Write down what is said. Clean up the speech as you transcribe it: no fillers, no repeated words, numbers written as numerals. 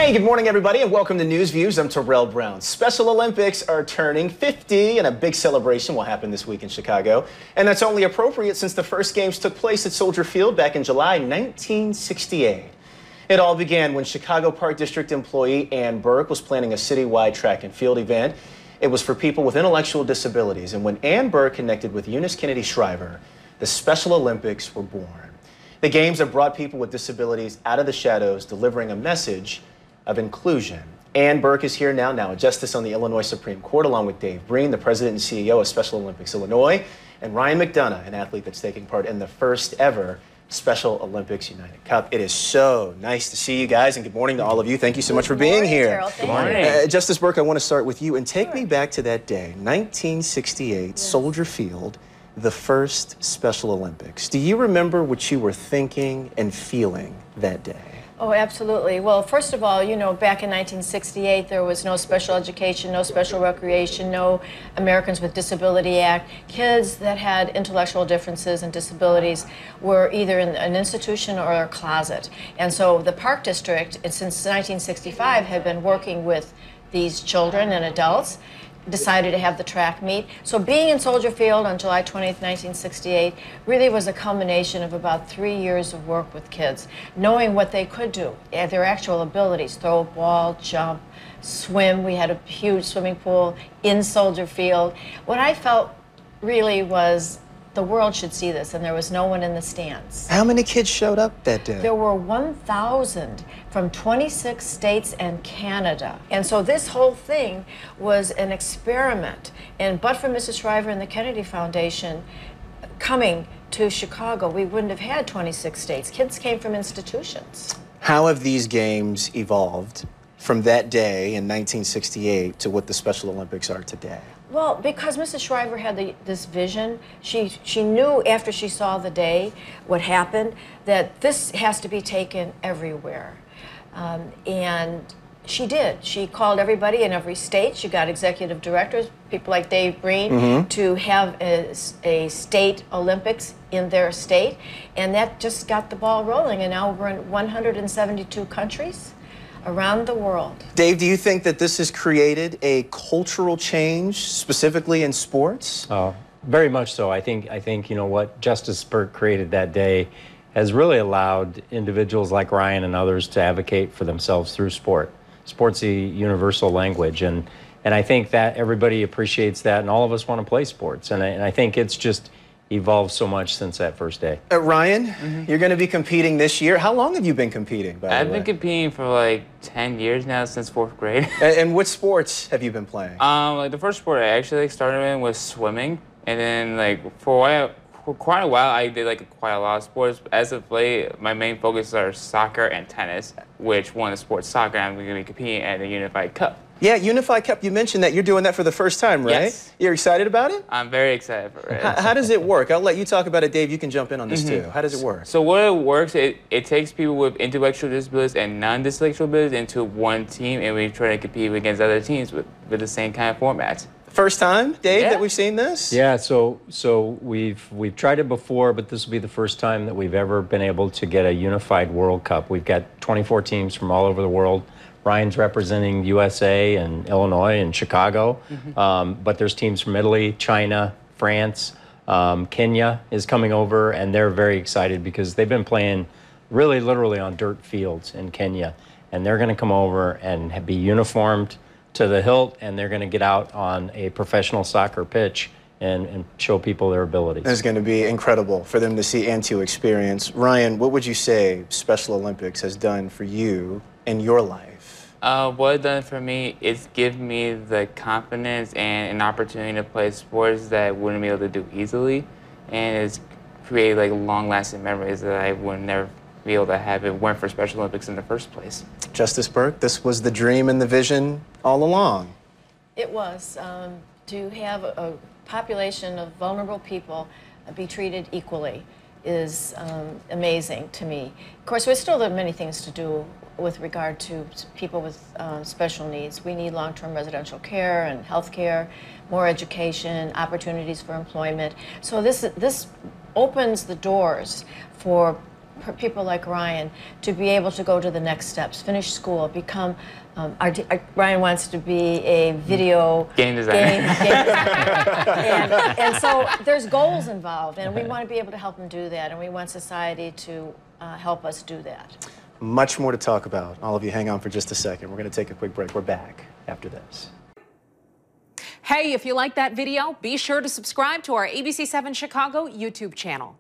Hey, good morning, everybody, and welcome to Newsviews. I'm Terrell Brown. Special Olympics are turning 50, and a big celebration will happen this week in Chicago. And that's only appropriate since the first games took place at Soldier Field back in July 1968. It all began when Chicago Park District employee Ann Burke was planning a citywide track and field event. It was for people with intellectual disabilities, and when Ann Burke connected with Eunice Kennedy Shriver, the Special Olympics were born. The games have brought people with disabilities out of the shadows, delivering a message of inclusion. Ann Burke is here now a justice on the Illinois Supreme Court, along with Dave Breen, the president and CEO of Special Olympics Illinois, and Ryan McDonough, an athlete that's taking part in the first ever Special Olympics United Cup. It is so nice to see you guys, and good morning to all of you. Thank you so much for being here. Good morning. Justice Burke, I want to start with you and take me back to that day, 1968, yes. Soldier Field, the first Special Olympics. Do you remember what you were thinking and feeling that day? Oh, absolutely. Well, first of all, you know, back in 1968, there was no special education, no special recreation, no Americans with Disability Act. Kids that had intellectual differences and disabilities were either in an institution or a closet. And so the Park District, since 1965, had been working with these children and adults, decided to have the track meet. So being in Soldier Field on July 20th, 1968 really was a culmination of about 3 years of work with kids, knowing what they could do, their actual abilities, throw a ball, jump, swim. We had a huge swimming pool in Soldier Field. What I felt really was the world should see this, and there was no one in the stands. How many kids showed up that day? There were 1,000 from 26 states and Canada. And so this whole thing was an experiment. And but for Mrs. Shriver and the Kennedy Foundation coming to Chicago, we wouldn't have had 26 states. Kids came from institutions. How have these games evolved from that day in 1968 to what the Special Olympics are today? Well, because Mrs. Shriver had this vision, she knew after she saw the day what happened, that this has to be taken everywhere. And she did. She called everybody in every state. She got executive directors, people like Dave Breen, to have a state Olympics in their state. And that just got the ball rolling. And now we're in 172 countries around the world. Dave, do you think that this has created a cultural change, specifically in sports? Oh, very much so. I think you know what Justice Burke created that day has really allowed individuals like Ryan and others to advocate for themselves through sport. Sport's a universal language, and I think that everybody appreciates that, and all of us want to play sports. And I think it's just evolved so much since that first day. Ryan, you're going to be competing this year. How long have you been competing, by the way? I've been competing for like 10 years now, since 4th grade. And what sports have you been playing? Like the first sport I actually started in was swimming, and then like for quite a while I did quite a lot of sports. As of late, my main focus are soccer and tennis, which one is sports soccer. I'm going to be competing at the Unified Cup. Yeah, Unified Cup, you mentioned that. You're doing that for the first time, right? Yes. You're excited about it? I'm very excited for it. How does it work? I'll let you talk about it, Dave. You can jump in on this too. How does it work? So what it works, it takes people with intellectual disabilities and non-intellectual disabilities into one team, and we try to compete against other teams with the same kind of format. First time, Dave, Yeah. that we've seen this? Yeah, so we've tried it before, but this will be the first time that we've ever been able to get a unified World Cup. We've got 24 teams from all over the world. Ryan's representing USA and Illinois and Chicago, but there's teams from Italy, China, France, Kenya is coming over, and they're very excited because they've been playing really literally on dirt fields in Kenya, and they're going to come over and be uniformed to the hilt, and they're going to get out on a professional soccer pitch and show people their abilities. It's going to be incredible for them to see and to experience. Ryan, what would you say Special Olympics has done for you in your life? What it's done for me is give me the confidence and an opportunity to play sports that I wouldn't be able to do easily, and it's created long-lasting memories that I would never be able to have if it weren't for Special Olympics in the first place. Justice Burke, this was the dream and the vision all along. It was to have a population of vulnerable people be treated equally is amazing to me. Of course, we still have many things to do with regard to people with special needs. We need long-term residential care and health care, more education, opportunities for employment. So this opens the doors for people like Ryan to be able to go to the next steps, finish school, become. Ryan wants to be a video game designer. and so there's goals involved, and we want to be able to help him do that, and we want society to help us do that. Much more to talk about. All of you hang on for just a second. We're going to take a quick break. We're back after this. Hey, if you like that video, be sure to subscribe to our ABC7 Chicago YouTube channel.